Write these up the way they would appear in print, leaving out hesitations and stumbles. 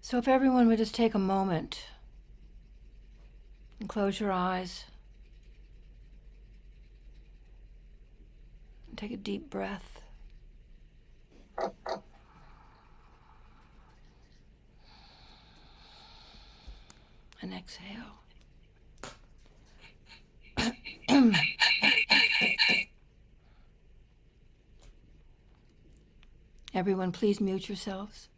So if everyone would just take a moment and close your eyes and take a deep breath. And exhale. Everyone, please mute yourselves.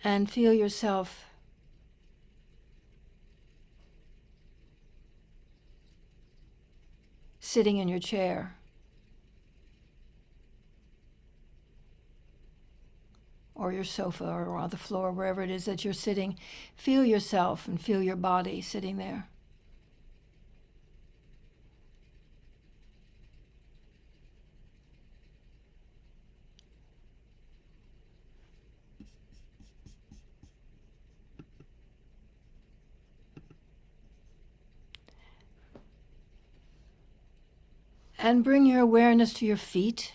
And feel yourself sitting in your chair or your sofa or on the floor, wherever it is that you're sitting. Feel yourself and feel your body sitting there. And bring your awareness to your feet.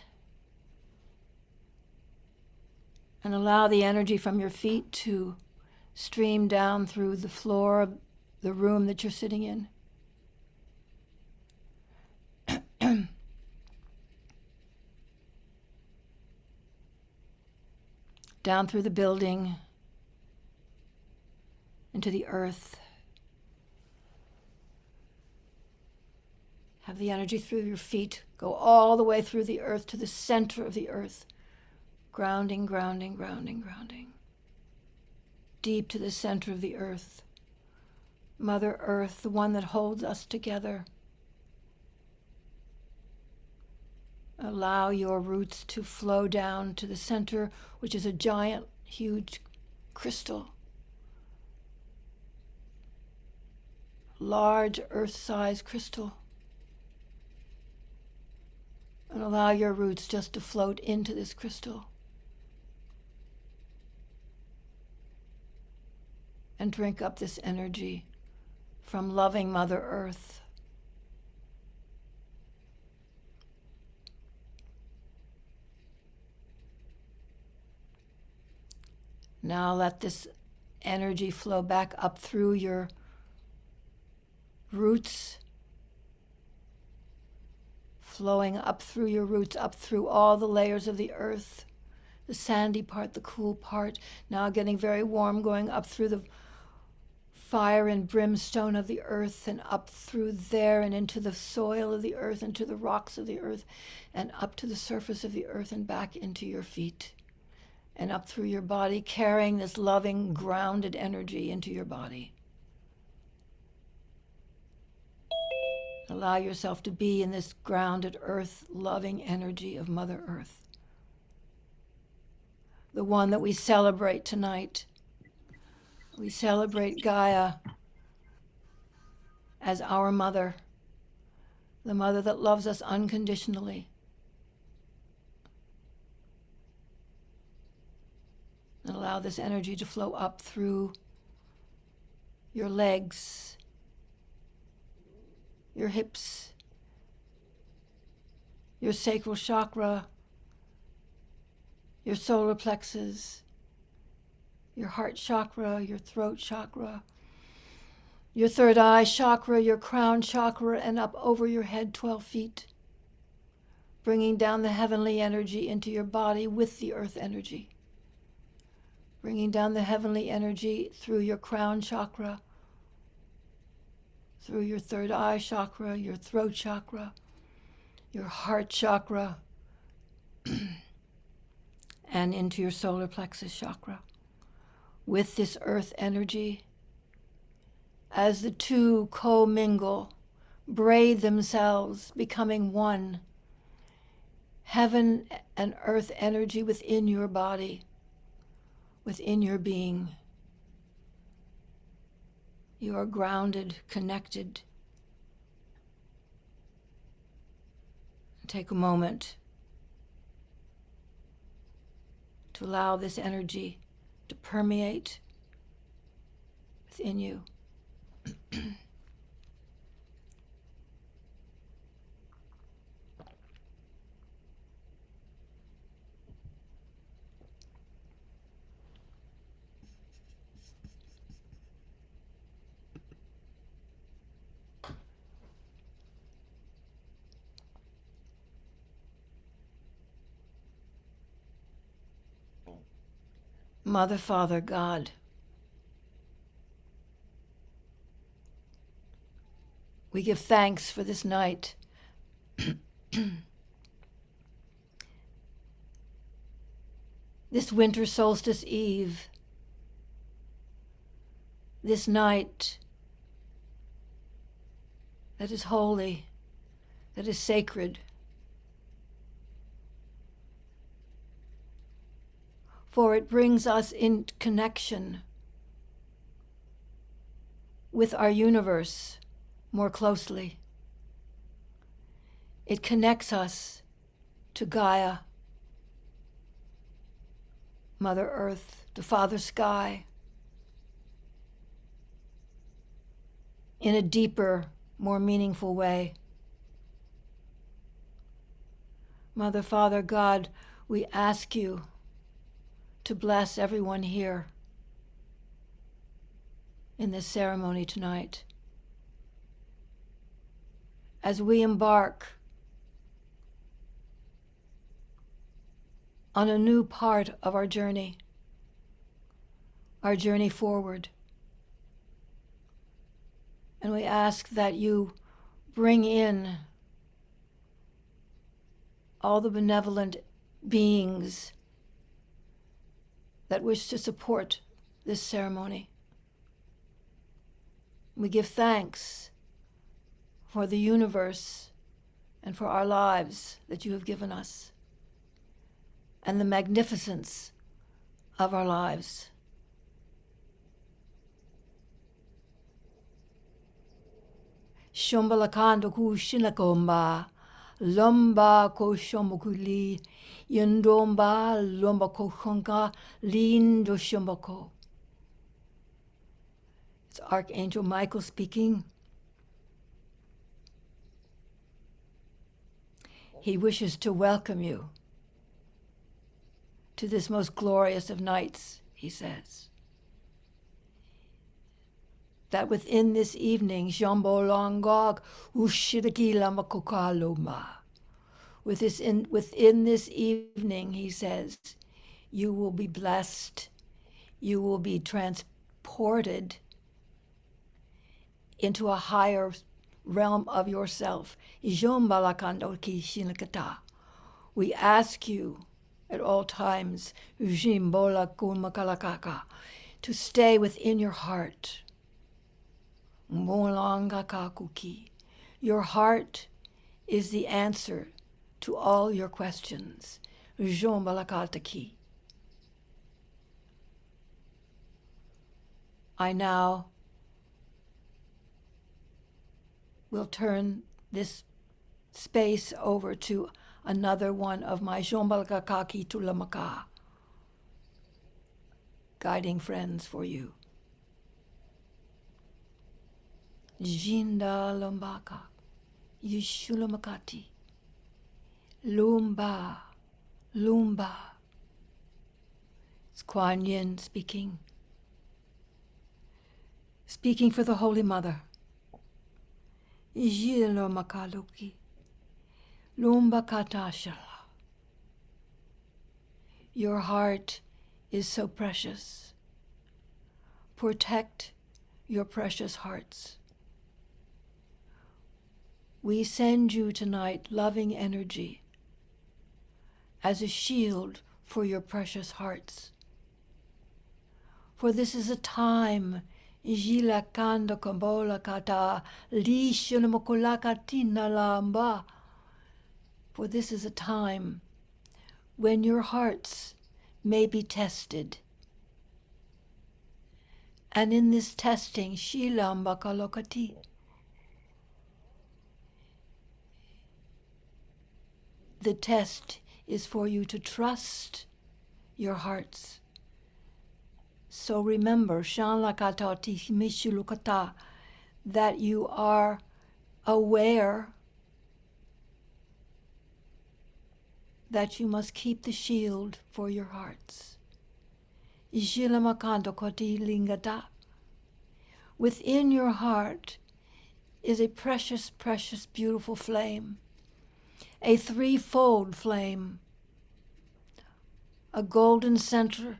And allow the energy from your feet to stream down through the floor of the room that you're sitting in. Down through the building, into the earth. Have the energy through your feet go all the way through the earth to the center of the earth. Grounding, grounding, grounding, grounding. Deep to the center of the earth. Mother Earth, the one that holds us together. Allow your roots to flow down to the center, which is a giant, huge crystal. Large earth-sized crystal. And allow your roots just to float into this crystal. And drink up this energy from loving Mother Earth. Now let this energy flow back up through your roots, flowing up through your roots, up through all the layers of the earth, the sandy part, the cool part, now getting very warm, going up through the fire and brimstone of the earth, and up through there and into the soil of the earth, into the rocks of the earth, and up to the surface of the earth and back into your feet. And up through your body, carrying this loving, grounded energy into your body. Allow yourself to be in this grounded earth, loving energy of Mother Earth. The one that we celebrate tonight. We celebrate Gaia as our mother, the mother that loves us unconditionally. And allow this energy to flow up through your legs, your hips, your sacral chakra, your solar plexus, your heart chakra, your throat chakra, your third eye chakra, your crown chakra, and up over your head 12 feet, bringing down the heavenly energy into your body with the earth energy. Bringing down the heavenly energy through your crown chakra, through your third eye chakra, your throat chakra, your heart chakra, and into your solar plexus chakra. With this earth energy, as the two co-mingle, braid themselves, becoming one, heaven and earth energy within your body, within your being. You are grounded, connected. Take a moment to allow this energy to permeate within you. Mother, Father, God, we give thanks for this night. This winter solstice eve, this night that is holy, that is sacred. For it brings us in connection with our universe more closely. It connects us to Gaia, Mother Earth, to Father Sky, in a deeper, more meaningful way. Mother, Father, God, we ask you to bless everyone here in this ceremony tonight. As we embark on a new part of our journey forward. And we ask that you bring in all the benevolent beings that wish to support this ceremony. We give thanks for the universe and for our lives that you have given us, and the magnificence of our lives. Shombalakando ku shinakomba, lomba ko shombokuli, yendomba lomba ko shonka, lindo shomboko. It's Archangel Michael speaking. He wishes to welcome you to this most glorious of nights, he says. That within this evening, Jambolongog Ushidaki Lamakokaloma. Within this evening, he says, you will be blessed, you will be transported into a higher realm of yourself. We ask you at all times to stay within your heart. Your heart is the answer to all your questions. I now will turn this space over to another one of my Jombalakaki Tulamaka guiding friends for you. Jinda Lombaka, Yishulamakati, Lumba, Lumba. It's Kuan Yin speaking for the Holy Mother. Jilo Makaluki, Lumba Katashala. Your heart is so precious. Protect your precious hearts. We send you tonight loving energy as a shield for your precious hearts. For this is a time, Jila Kanda Kambola Kata, Lishunamokulakatina Lamba. For this is a time when your hearts may be tested. And in this testing, Shilamba Kalokati, the test is for you to trust your hearts. So remember, Shanlakatati Mishulukata, that you are aware that you must keep the shield for your hearts. Ishilamakandokoti Lingata. Within your heart is a precious, precious, beautiful flame, a threefold flame, a golden center,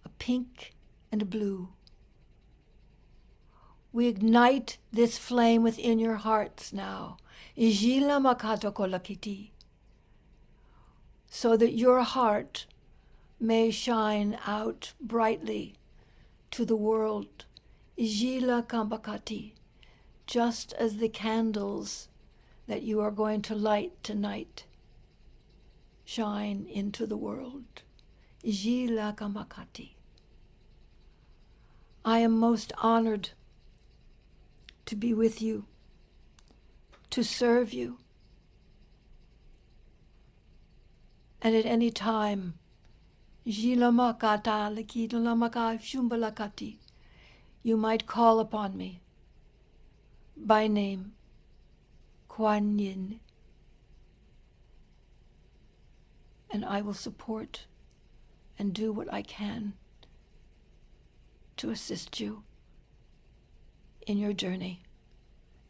a pink, and a blue. We ignite this flame within your hearts now, Ijilamakatokolakiti, so that your heart may shine out brightly to the world, Ijila Kambakati, just as the candles that you are going to light tonight shine into the world. Ijila Kambakati. I am most honored to be with you, to serve you, and at any time, Jilamakata Lakidalamaka Shumbalakati, you might call upon me by name, Kuan Yin, and I will support and do what I can to assist you in your journey.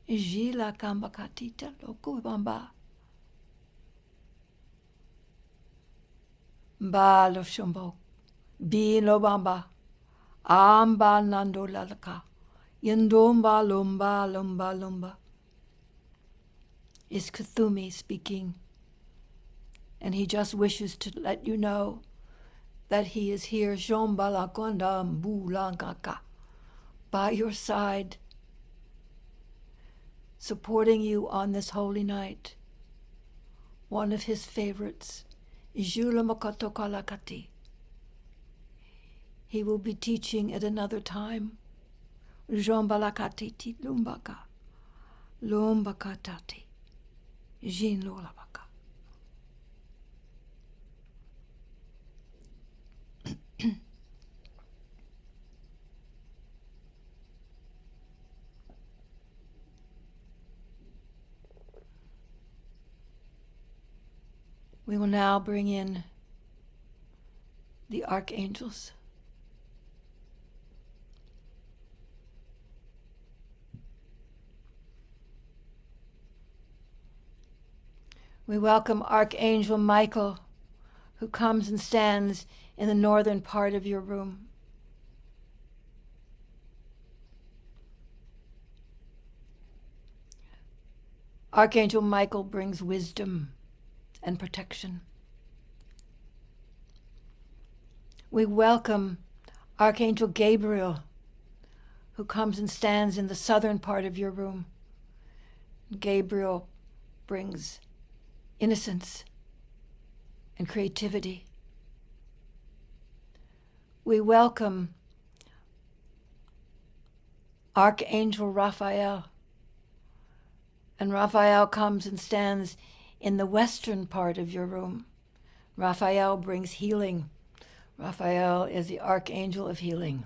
Jila Kambakatita Lokubamba. Ba lo shumbo, bi lo bamba, amba nando lalaka, yendomba lumba lumba lumba. Is Kuthumi speaking, and he just wishes to let you know that he is here, shomba la konda mbu langaka, by your side, supporting you on this holy night. One of his favorites, Jula Makatokalakati. He will be teaching at another time. Jombalakati ti lumbaka. Lumbakatati. Jin lolabaka. We will now bring in the archangels. We welcome Archangel Michael, who comes and stands in the northern part of your room. Archangel Michael brings wisdom and protection. We welcome Archangel Gabriel, who comes and stands in the southern part of your room. Gabriel brings innocence and creativity. We welcome Archangel Raphael, and Raphael comes and stands in the western part of your room. Raphael brings healing. Raphael is the Archangel of healing.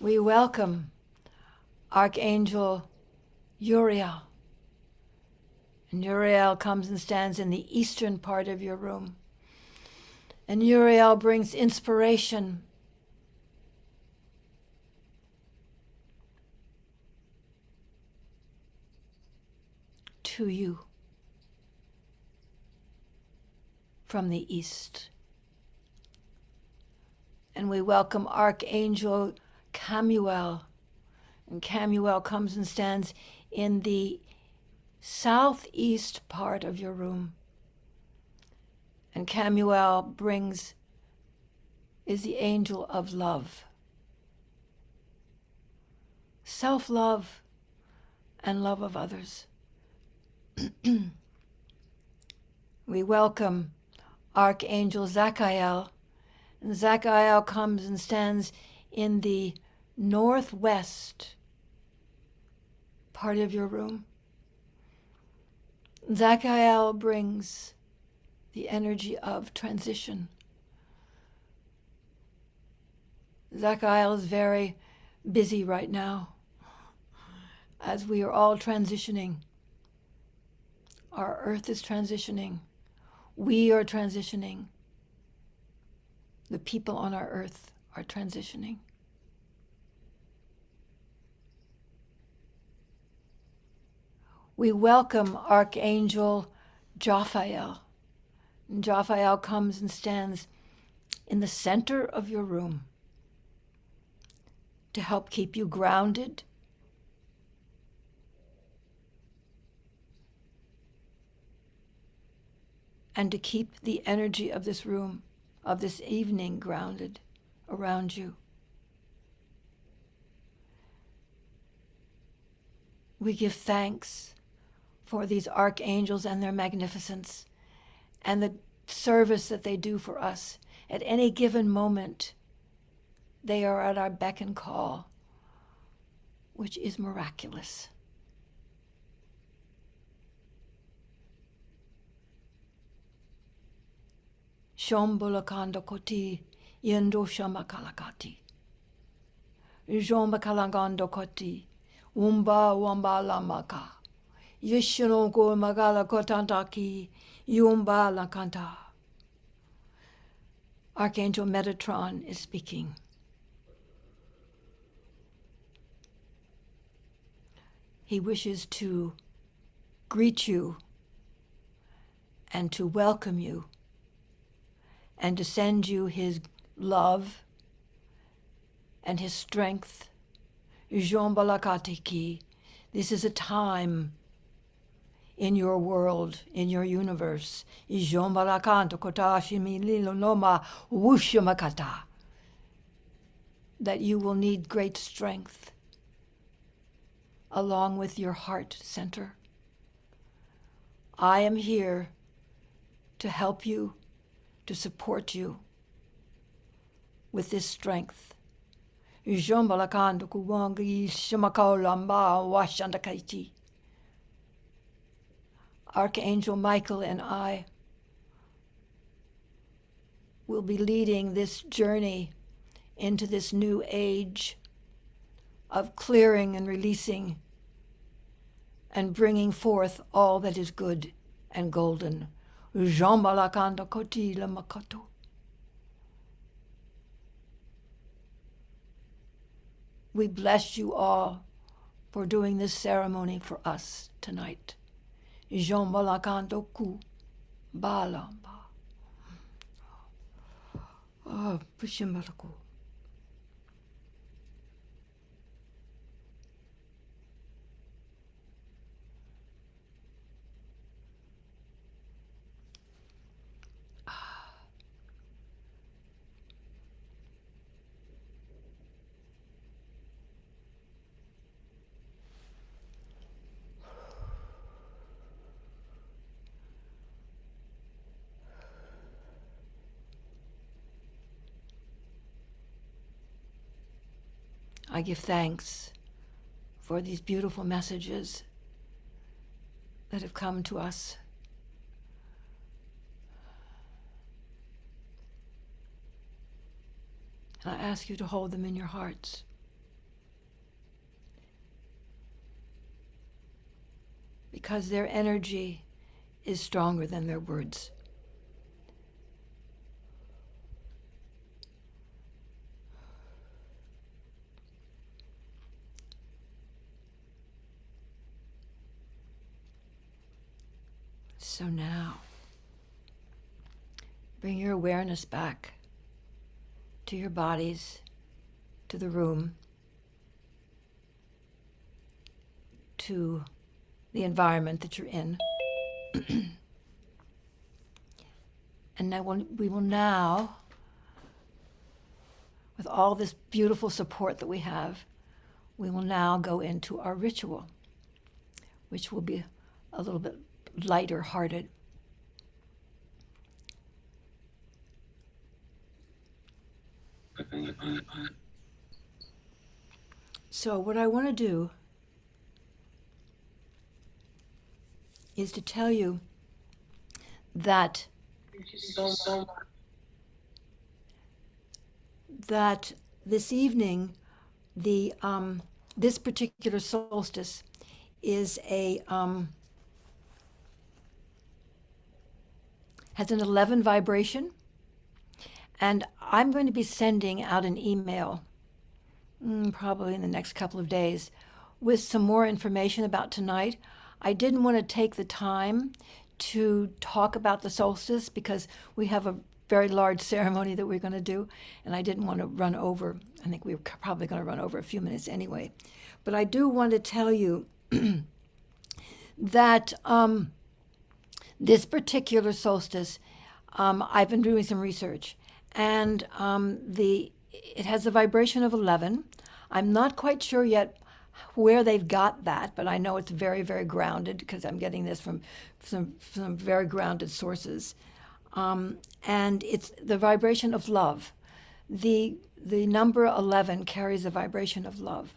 We welcome Archangel Uriel. And Uriel comes and stands in the eastern part of your room. And Uriel brings inspiration. To you from the east. And we welcome Archangel Camuel. And Camuel comes and stands in the southeast part of your room. And Camuel is the angel of love. Self-love and love of others. We welcome Archangel Zachiel, and Zachiel comes and stands in the northwest part of your room. Zachariel brings the energy of transition. Zachariel is very busy right now as we are all transitioning. Our earth is transitioning. We are transitioning. The people on our earth are transitioning. We welcome Archangel Raphael. And Raphael comes and stands in the center of your room to help keep you grounded, and to keep the energy of this room, of this evening, grounded around you. We give thanks for these archangels and their magnificence and the service that they do for us. At any given moment, they are at our beck and call, which is miraculous. Shombolakanda koti yendo shamakalakati. Jombakalangando koti umba wamba lamaka. Yishinogo magala kotantaki yumba lakanta. Archangel Metatron is speaking. He wishes to greet you and to welcome you and to send you his love and his strength. Jombalakatiki. This is a time in your world, in your universe. Jombalakanta kotashimi lilonoma wushamakata. That you will need great strength along with your heart center. I am here to help you, to support you with this strength. Archangel Michael and I will be leading this journey into this new age of clearing and releasing and bringing forth all that is good and golden. We bless you all for doing this ceremony for us tonight. Jombalakando balamba. Oh, Pushimalaku. I give thanks for these beautiful messages that have come to us. And I ask you to hold them in your hearts. Because their energy is stronger than their words. So now, bring your awareness back to your bodies, to the room, to the environment that you're in. And we will now, with all this beautiful support that we have, we will now go into our ritual, which will be a little bit lighter hearted. So what I want to do is to tell you that this evening, the this particular solstice is has an 11 vibration, and I'm going to be sending out an email probably in the next couple of days with some more information about tonight. I didn't want to take the time to talk about the solstice because we have a very large ceremony that we're going to do, and I didn't want to run over. I think we were probably going to run over a few minutes anyway. But I do want to tell you that this particular solstice, I've been doing some research, and it has a vibration of 11. I'm not quite sure yet where they've got that, but I know it's very, very grounded because I'm getting this from some very grounded sources. And it's the vibration of love. The number 11 carries a vibration of love.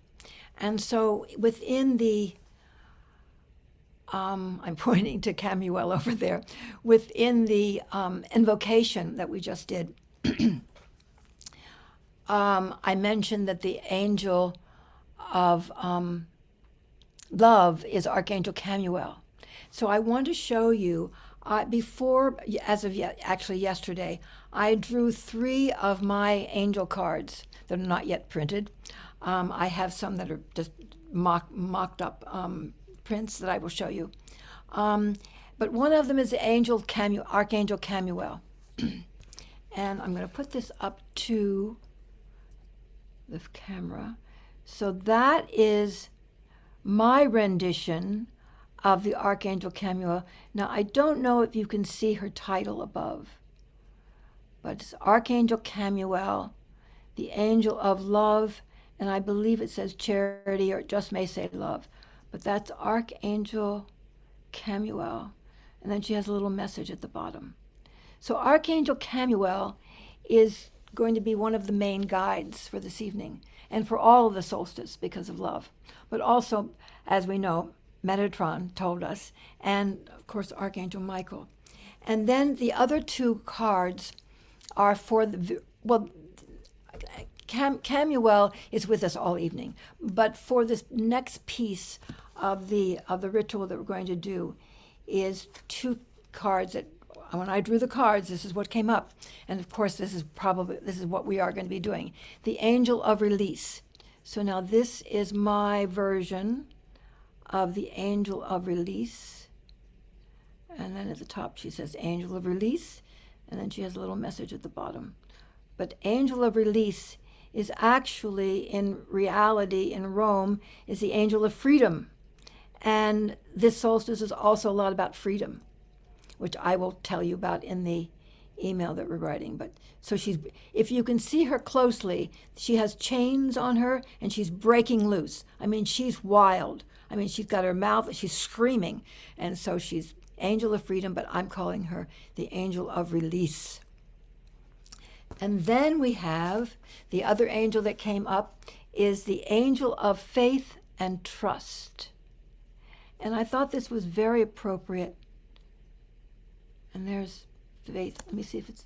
And so within the, I'm pointing to Camuel over there, within the invocation that we just did, I mentioned that the angel of love is Archangel Camuel. So I want to show you, actually yesterday, I drew 3 of my angel cards that are not yet printed. I have some that are just mocked up prints that I will show you. But one of them is the Archangel Camuel. And I'm going to put this up to the camera. So that is my rendition of the Archangel Camuel. Now, I don't know if you can see her title above, but it's Archangel Camuel, the angel of love, and I believe it says charity, or it just may say love, but that's Archangel Camuel. And then she has a little message at the bottom. So Archangel Camuel is going to be one of the main guides for this evening and for all of the solstice because of love. But also, as we know, Metatron told us, and of course Archangel Michael. And then the other 2 cards are for Camuel is with us all evening, but for this next piece of the ritual that we're going to do is 2 cards that, when I drew the cards, this is what came up. And of course, this is what we are going to be doing. The Angel of Release. So now this is my version of the Angel of Release. And then at the top, she says Angel of Release. And then she has a little message at the bottom. But Angel of Release is actually, in reality, in Rome, is the Angel of Freedom. And this solstice is also a lot about freedom, which I will tell you about in the email that we're writing. But so if you can see her closely, she has chains on her and she's breaking loose. I mean, she's wild. I mean, she's got her mouth, she's screaming. And so she's Angel of Freedom, but I'm calling her the Angel of Release. And then we have the other angel that came up is the Angel of Faith and Trust. And I thought this was very appropriate. And there's faith. Let me see if it's,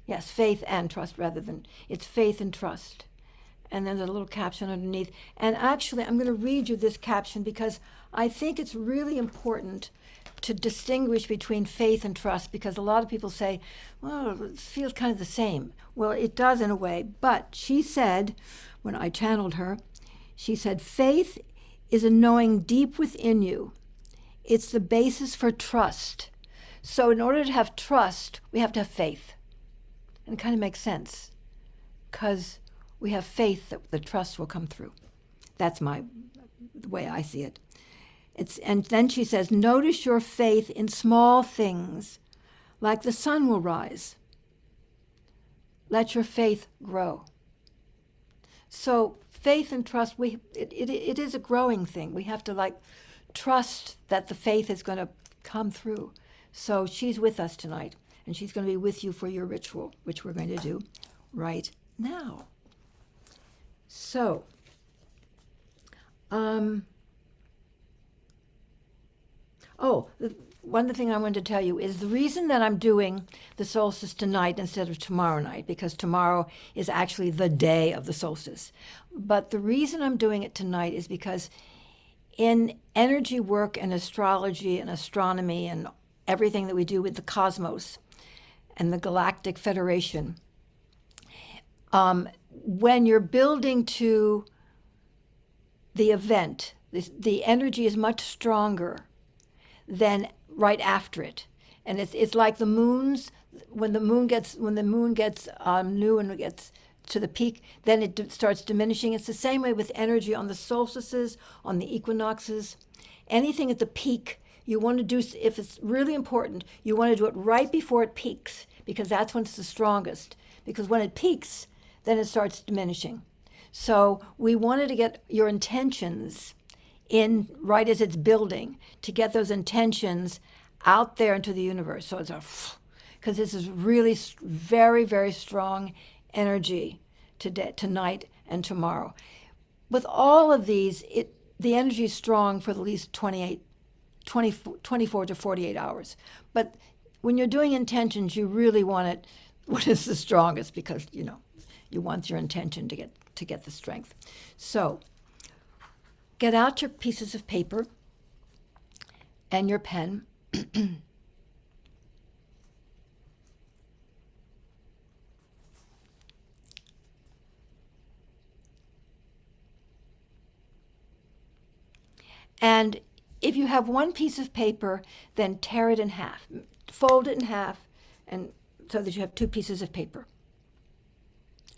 yes, faith and trust rather than, it's faith and trust. And then there's a little caption underneath. And actually, I'm going to read you this caption because I think it's really important to distinguish between faith and trust, because a lot of people say, well, it feels kind of the same. Well, it does in a way. But she said, when I channeled her, she said, faith is a knowing deep within you. It's the basis for trust. So in order to have trust, we have to have faith. And it kind of makes sense because we have faith that the trust will come through. That's the way I see it. And then she says, notice your faith in small things, like the sun will rise. Let your faith grow. So faith and trust, it is a growing thing. We have to trust that the faith is going to come through. So she's with us tonight, and she's going to be with you for your ritual, which we're going to do right now. So, One thing I wanted to tell you is the reason that I'm doing the solstice tonight instead of tomorrow night, because tomorrow is actually the day of the solstice. But the reason I'm doing it tonight is because in energy work and astrology and astronomy and everything that we do with the cosmos and the Galactic Federation, when you're building to the event, the energy is much stronger than right after it. And it's like the moons, when the moon gets new and it gets to the peak, then it starts diminishing. It's the same way with energy on the solstices, on the equinoxes. Anything at the peak, you want to do, if it's really important, you want to do it right before it peaks, because that's when it's the strongest. Because when it peaks, then it starts diminishing. So we wanted to get your intentions in right as it's building, to get those intentions out there into the universe. So it's because this is really very, very strong energy tonight and tomorrow. With all of these, the energy is strong for at least 24 to 48 hours. But when you're doing intentions, you really want it when it's the strongest, because you want your intention to get the strength. So get out your pieces of paper and your pen. And if you have one piece of paper, then tear it in half. Fold it in half, and so that you have two pieces of paper.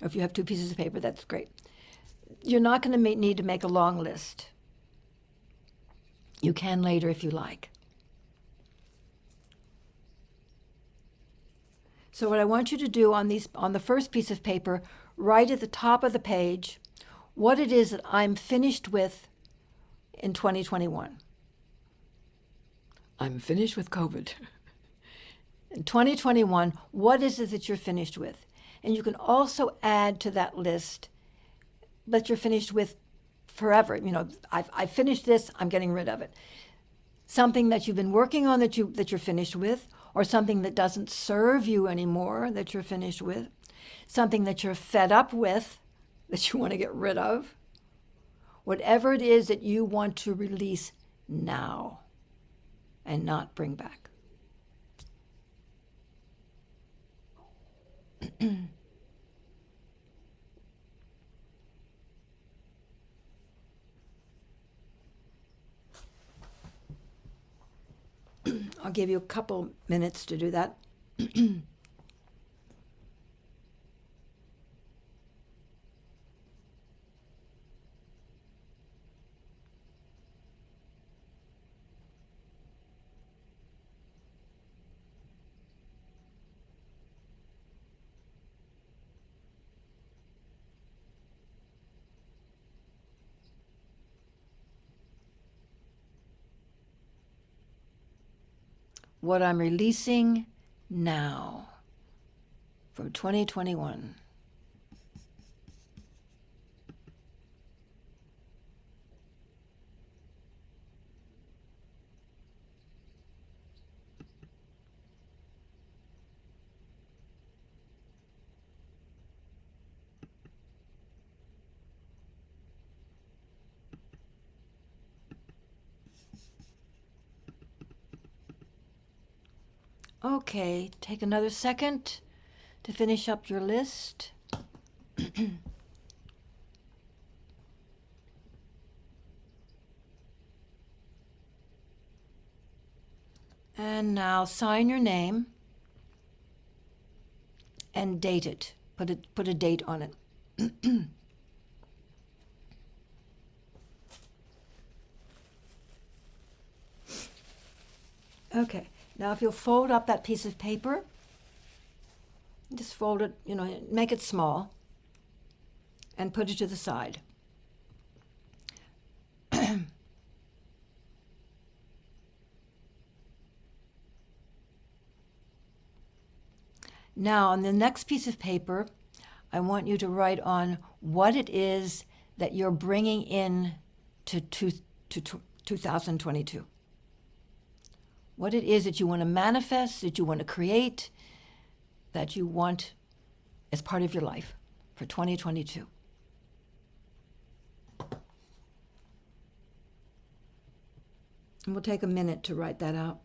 Or if you have two pieces of paper, that's great. You're not going to need to make a long list. You can later if you like. So what I want you to do on the first piece of paper, write at the top of the page what it is that I'm finished with in 2021. I'm finished with COVID. In 2021, what is it that you're finished with? And you can also add to that list that you're finished with forever. I've finished this, I'm getting rid of it. Something that you've been working on that you're finished with, or something that doesn't serve you anymore that you're finished with, something that you're fed up with that you want to get rid of. Whatever it is that you want to release now and not bring back. I'll give you a couple minutes to do that. What I'm releasing now from 2021. Okay, take another second to finish up your list. And now sign your name and date it. Put a date on it. Okay. Now, if you'll fold up that piece of paper, just fold it, make it small, and put it to the side. Now, on the next piece of paper, I want you to write on what it is that you're bringing in to 2022. what it is that you want to manifest, that you want to create, that you want as part of your life for 2022. And we'll take a minute to write that out.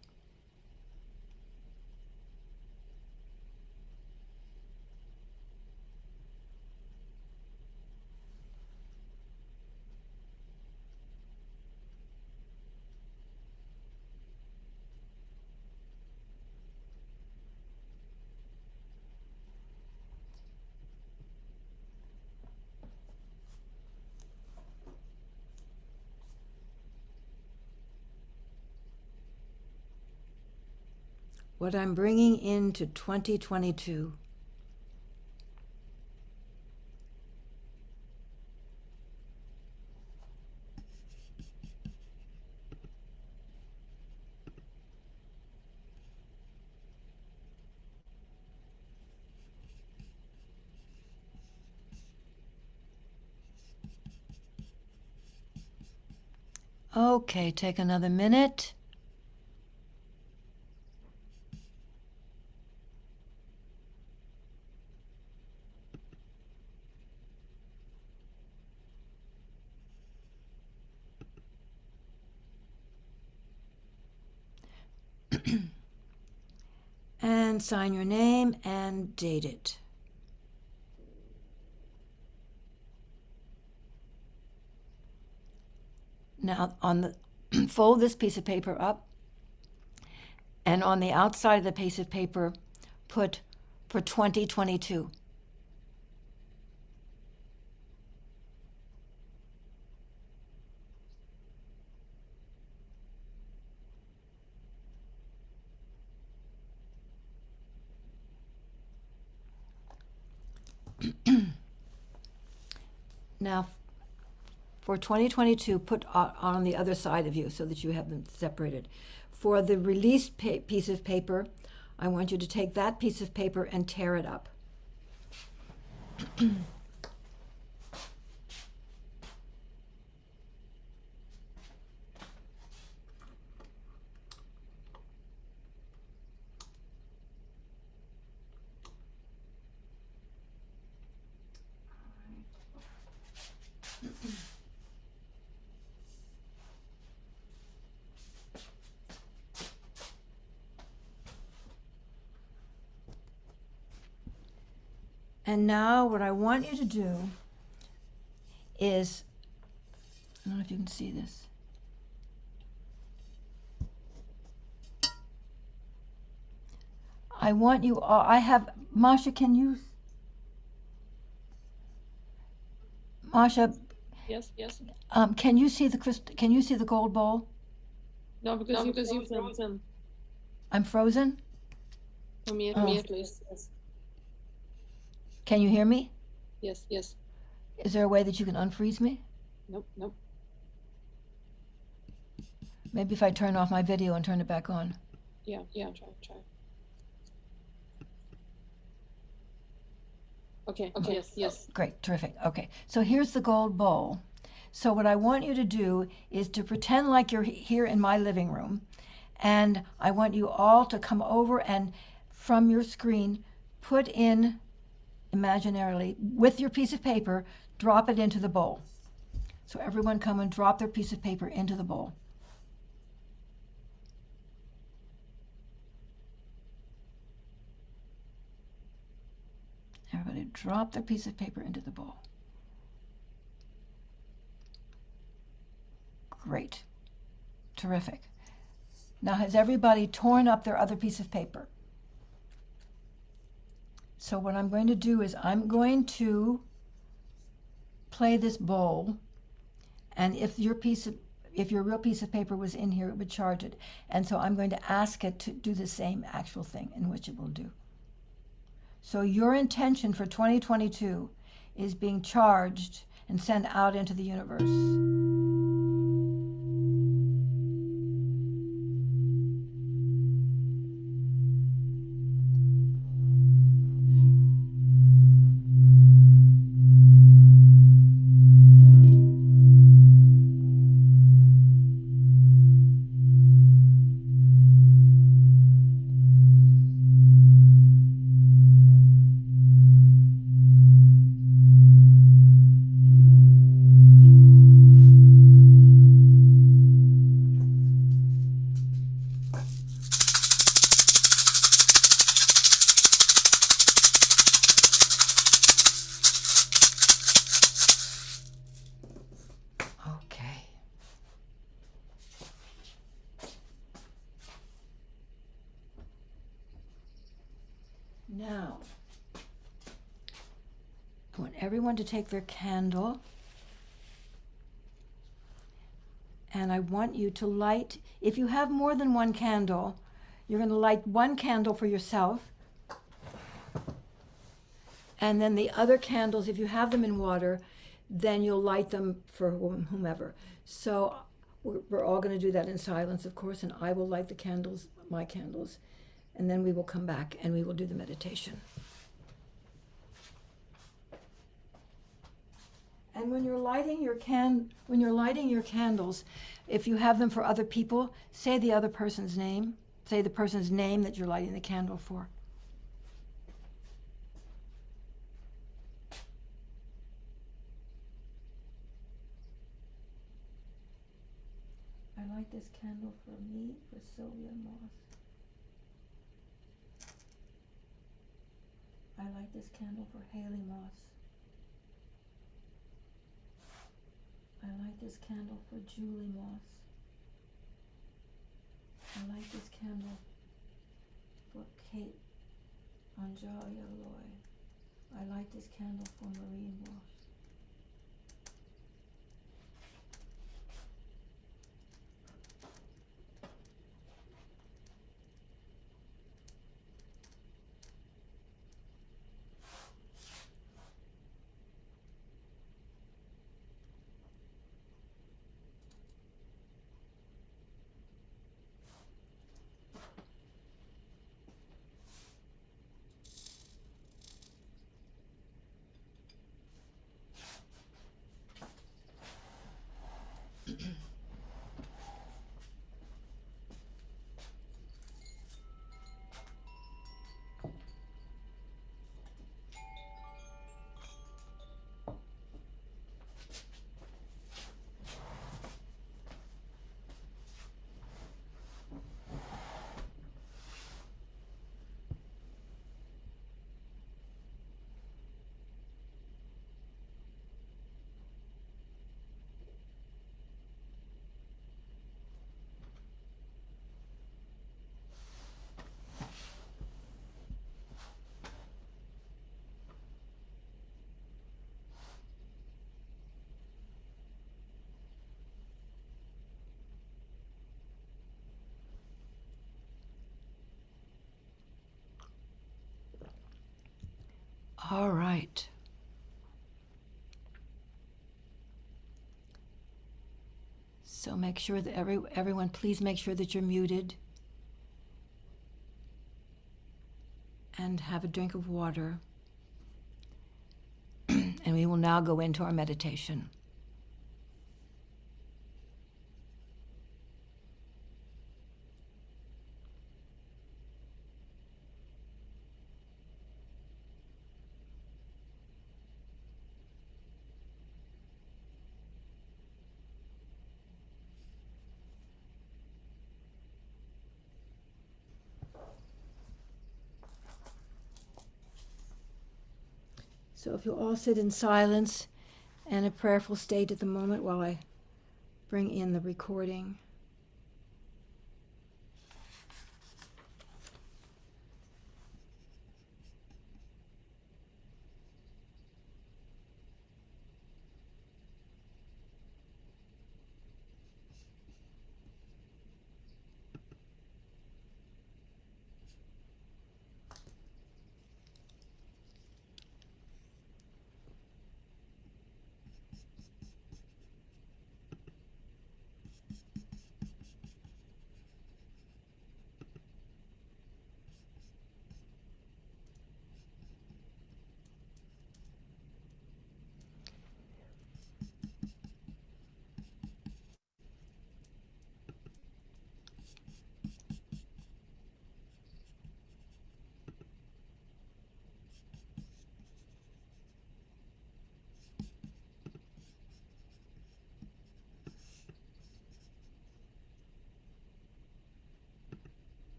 What I'm bringing into 2022. Okay, take another minute. And sign your name and date it. Now, fold this piece of paper up, and on the outside of the piece of paper, put for 2022. Now, for 2022, put on the other side of you so that you have them separated. For the released piece of paper, I want you to take that piece of paper and tear it up. And now what I want you to do is, I don't know if you can see this. I want you all, Masha, Masha? Yes. Can you see the gold bowl? No, because you're frozen. I'm frozen? For me at least, yes. Can you hear me? Yes. Is there a way that you can unfreeze me? Nope. Maybe if I turn off my video and turn it back on. Yeah, try. Okay, yes. Great, terrific. Okay, so here's the gold bowl. So what I want you to do is to pretend like you're here in my living room, and I want you all to come over and from your screen put in, imaginarily, with your piece of paper, drop it into the bowl. So everyone come and drop their piece of paper into the bowl. Everybody drop their piece of paper into the bowl. Great. Terrific. Now, has everybody torn up their other piece of paper? So what I'm going to do is I'm going to play this bowl, and if your real piece of paper was in here, it would charge it. And so I'm going to ask it to do the same actual thing in which it will do. So your intention for 2022 is being charged and sent out into the universe. Now, I want everyone to take their candle, and I want you to light, if you have more than one candle, you're going to light one candle for yourself, and then the other candles, if you have them in water, then you'll light them for whomever. So we're all going to do that in silence, of course, and I will light the candles, my candles, and then we will come back and we will do the meditation. And when you're lighting your candles, if you have them for other people, say the other person's name. Say the person's name that you're lighting the candle for. I light this candle for me, for Sylvia Moss. I light this candle for Haley Moss. I light this candle for Julie Moss. I light this candle for Kate Anjalia Loy. I light this candle for Marie Moss. All right. So make sure that everyone, please make sure that you're muted. And have a drink of water. And we will now go into our meditation. So if you'll all sit in silence and a prayerful state at the moment while I bring in the recording.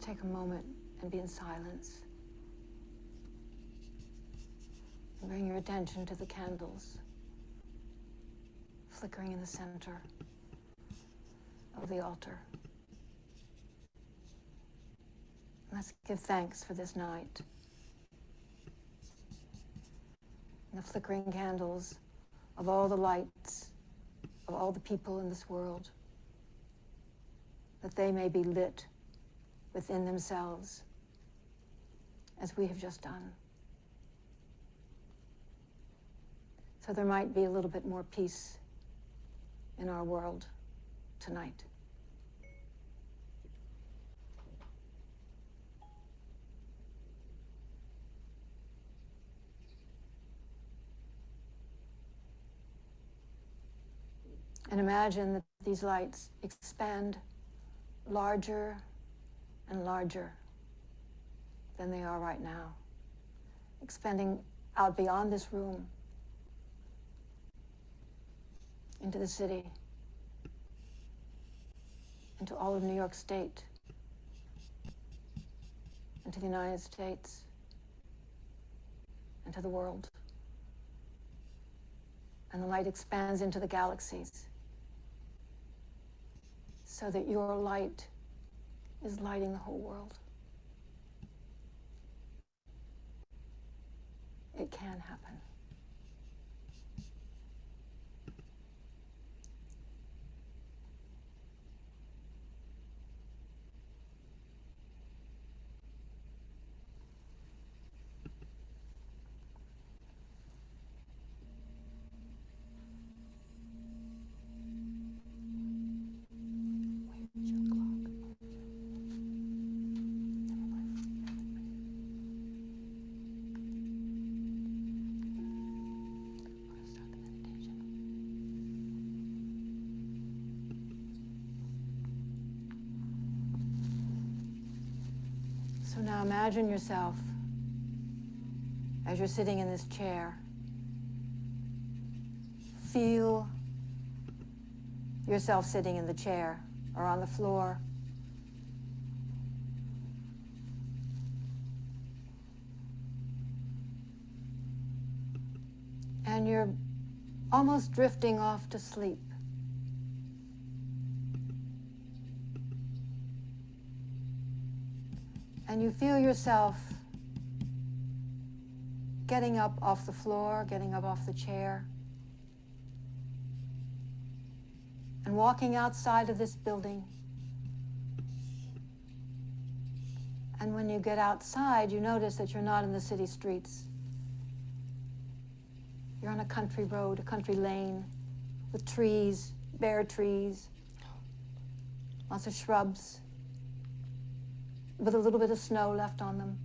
take a moment and be in silence. And bring your attention to the candles flickering in the center of the altar. Let's give thanks for this night. And the flickering candles of all the lights, of all the people in this world, that they may be lit within themselves, as we have just done. So there might be a little bit more peace in our world tonight. And imagine that these lights expand larger and larger than they are right now, expanding out beyond this room, into the city, into all of New York State, into the United States, into the world. And the light expands into the galaxies, so that your light is lighting the whole world. It can happen. Where's your clock? We'll start the meditation. So now imagine yourself as you're sitting in this chair. Feel yourself sitting in the chair or on the floor. And you're almost drifting off to sleep. And you feel yourself getting up off the floor, getting up off the chair, and walking outside of this building. And when you get outside, you notice that you're not in the city streets. You're on a country road, a country lane, with trees, bare trees, lots of shrubs, with a little bit of snow left on them.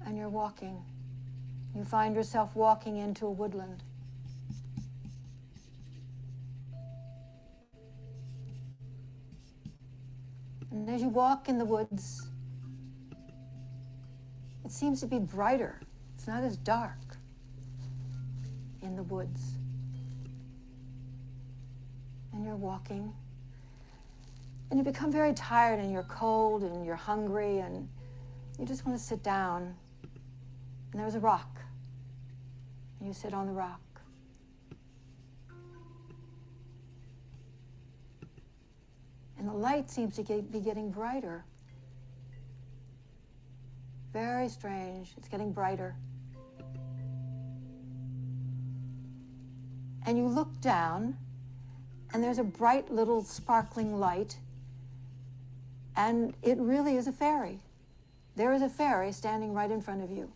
And you're walking. You find yourself walking into a woodland. And as you walk in the woods, it seems to be brighter. It's not as dark in the woods. And you're walking, and you become very tired, and you're cold, and you're hungry, and you just want to sit down. And there's a rock, and you sit on the rock. And the light seems to be getting brighter. Very strange. It's getting brighter. And you look down, and there's a bright little sparkling light, and it really is a fairy. There is a fairy standing right in front of you.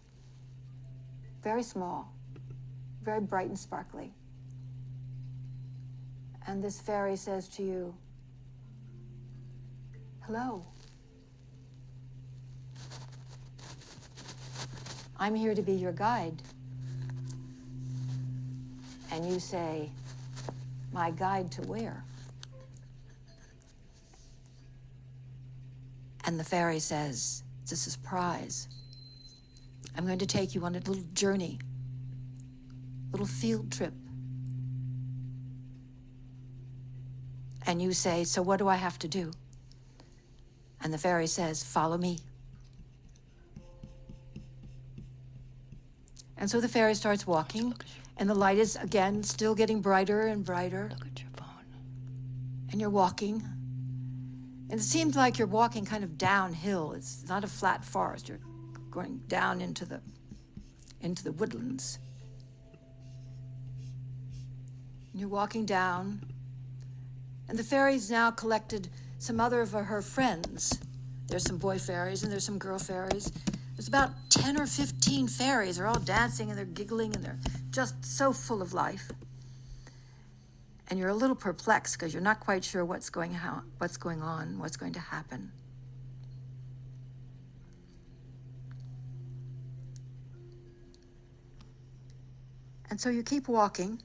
Very small, very bright and sparkly. And this fairy says to you, "Hello. I'm here to be your guide." And you say, "My guide to where?" And the fairy says, "It's a surprise. I'm going to take you on a little journey, little field trip. And you say, so what do I have to do? And the fairy says, follow me. And so the fairy starts walking, and the light is, again, still getting brighter and brighter. Look at your phone. And you're walking. And it seems like you're walking kind of downhill. It's not a flat forest. You're going down into the woodlands. And you're walking down. And the fairies now collected some other of her friends. There's some boy fairies and there's some girl fairies. There's about 10 or 15 fairies. They're all dancing and they're giggling and they're just so full of life. And you're a little perplexed because you're not quite sure what's going on, what's going to happen. And so you keep walking.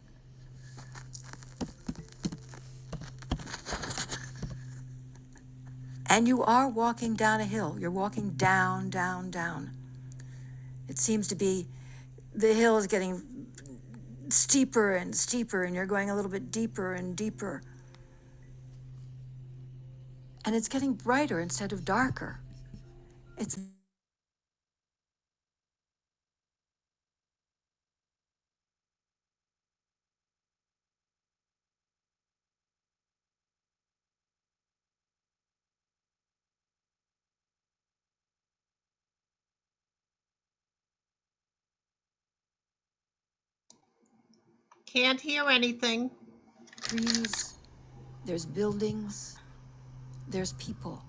And you are walking down a hill. You're walking down, down, down. It seems to be, the hill is getting steeper and steeper, and you're going a little bit deeper and deeper. And it's getting brighter instead of darker. It's Can't hear anything. trees, there's buildings, there's people.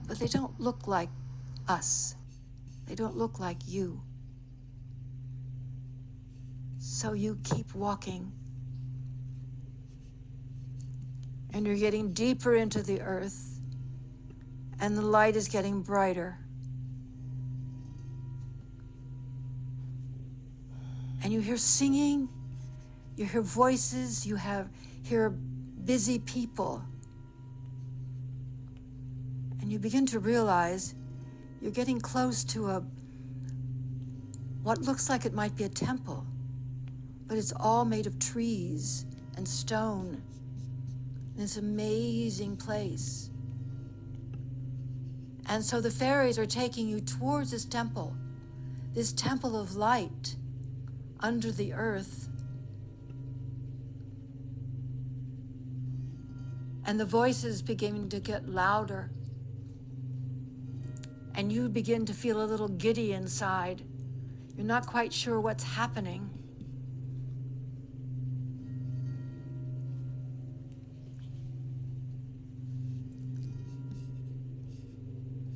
But they don't look like us. They don't look like you. So you keep walking. And you're getting deeper into the earth. And the light is getting brighter. And you hear singing, you hear voices, you hear busy people. And you begin to realize you're getting close to what looks like it might be a temple, but it's all made of trees and stone. And it's an amazing place. And so the fairies are taking you towards this temple of light under the earth. And the voices begin to get louder. And you begin to feel a little giddy inside. You're not quite sure what's happening.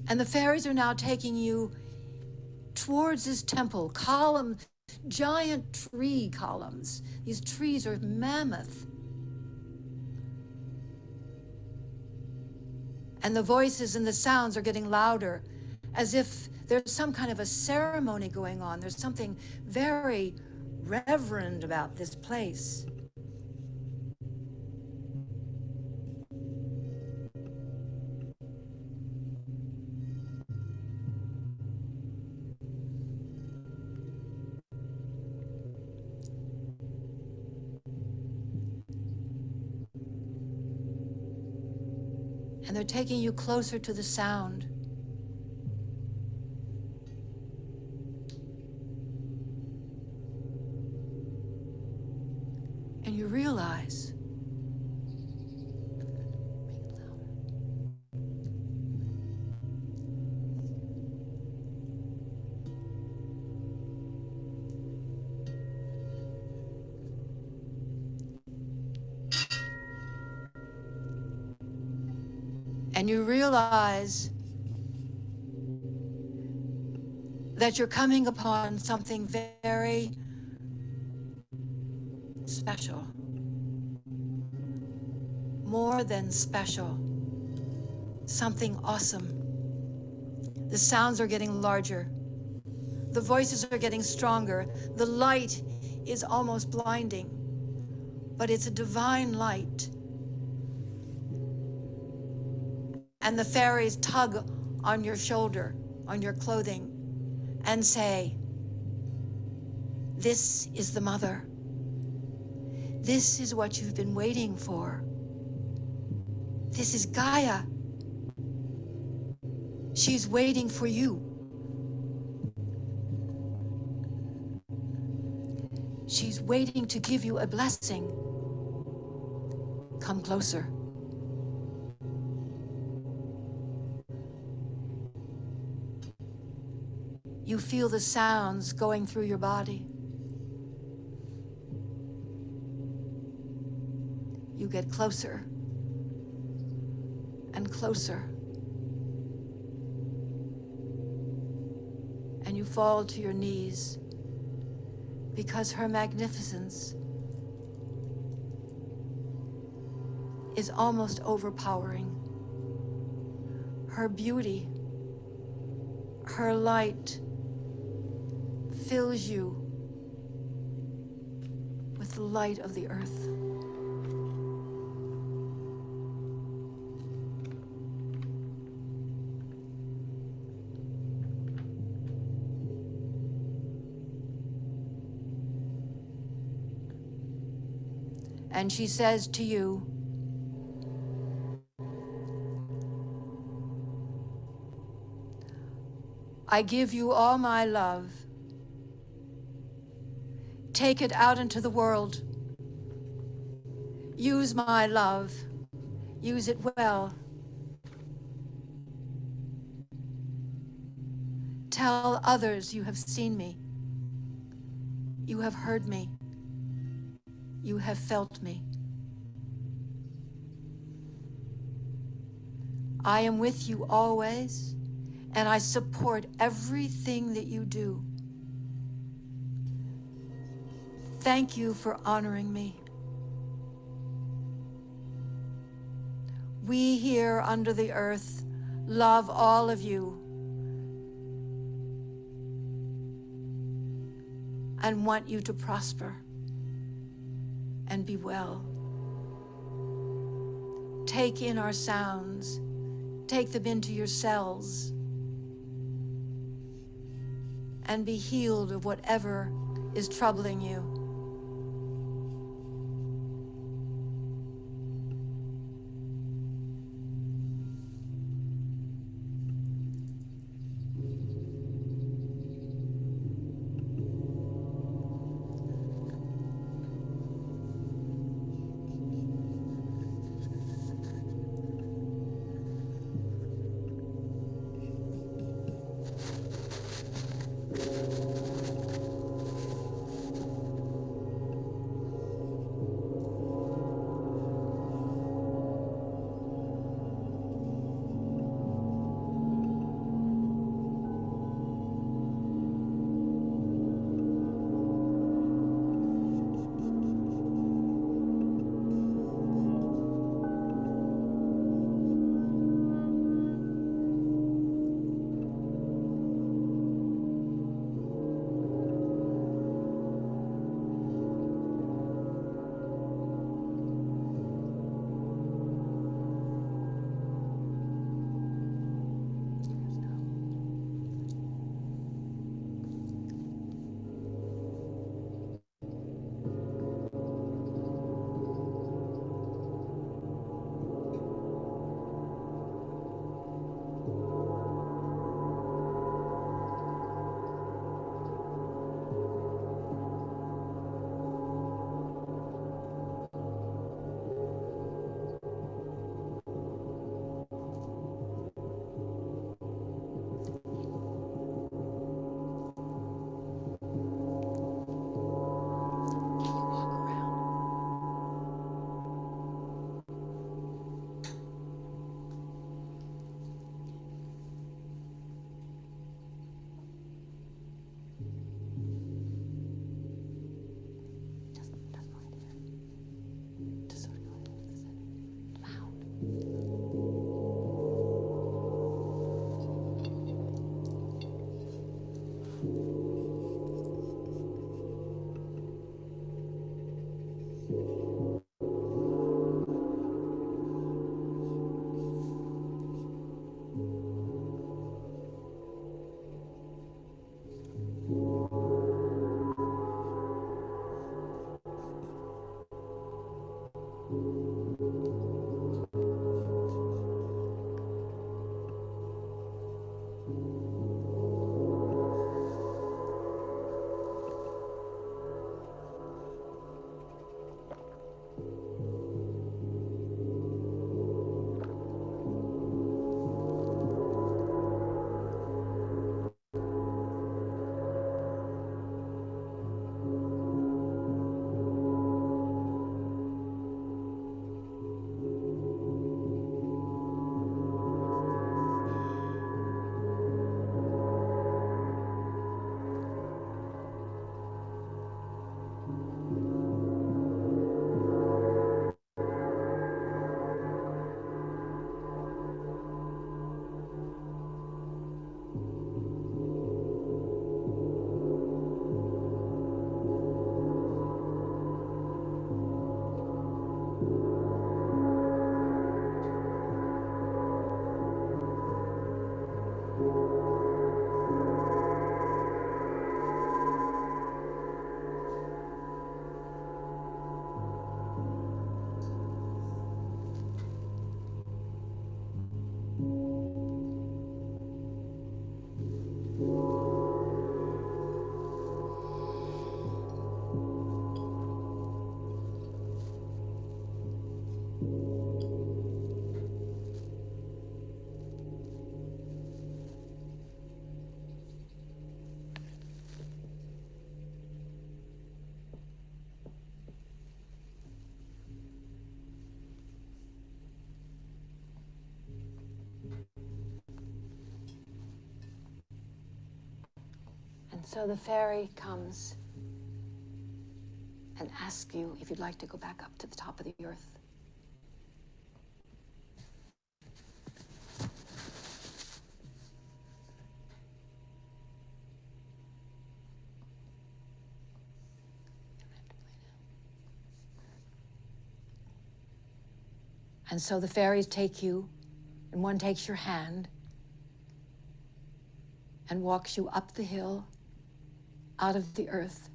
And the fairies are now taking you towards this temple, giant tree columns. These trees are mammoth. And the voices and the sounds are getting louder, as if there's some kind of a ceremony going on. There's something very reverend about this place. And they're taking you closer to the sound. And you realize that you're coming upon something very special. More than special. Something awesome. The sounds are getting larger. The voices are getting stronger. The light is almost blinding, but it's a divine light. And the fairies tug on your shoulder, on your clothing, and say, "This is the mother. This is what you've been waiting for. This is Gaia. She's waiting for you. She's waiting to give you a blessing. Come closer. You feel the sounds going through your body. You get closer and closer. And you fall to your knees because her magnificence is almost overpowering. Her beauty, her light fills you with the light of the earth. And she says to you, I give you all my love. Take it out into the world. Use my love. Use it well. Tell others you have seen me. You have heard me. You have felt me. I am with you always, and I support everything that you do. Thank you for honoring me. We here under the earth love all of you and want you to prosper and be well. Take in our sounds, take them into your cells, and be healed of whatever is troubling you. So the fairy comes and asks you if you'd like to go back up to the top of the earth. And so the fairies take you, and one takes your hand and walks you up the hill, out of the earth.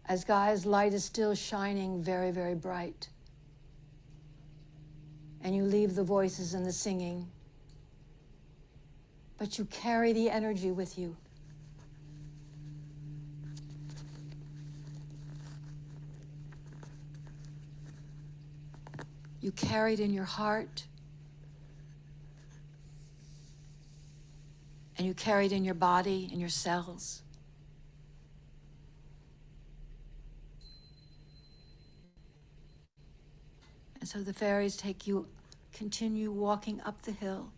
As Gaia's light is still shining very, very bright. And you leave the voices and the singing, but you carry the energy with you. You carry it in your heart, and you carry it in your body, in your cells. And so the fairies take you, continue walking up the hill,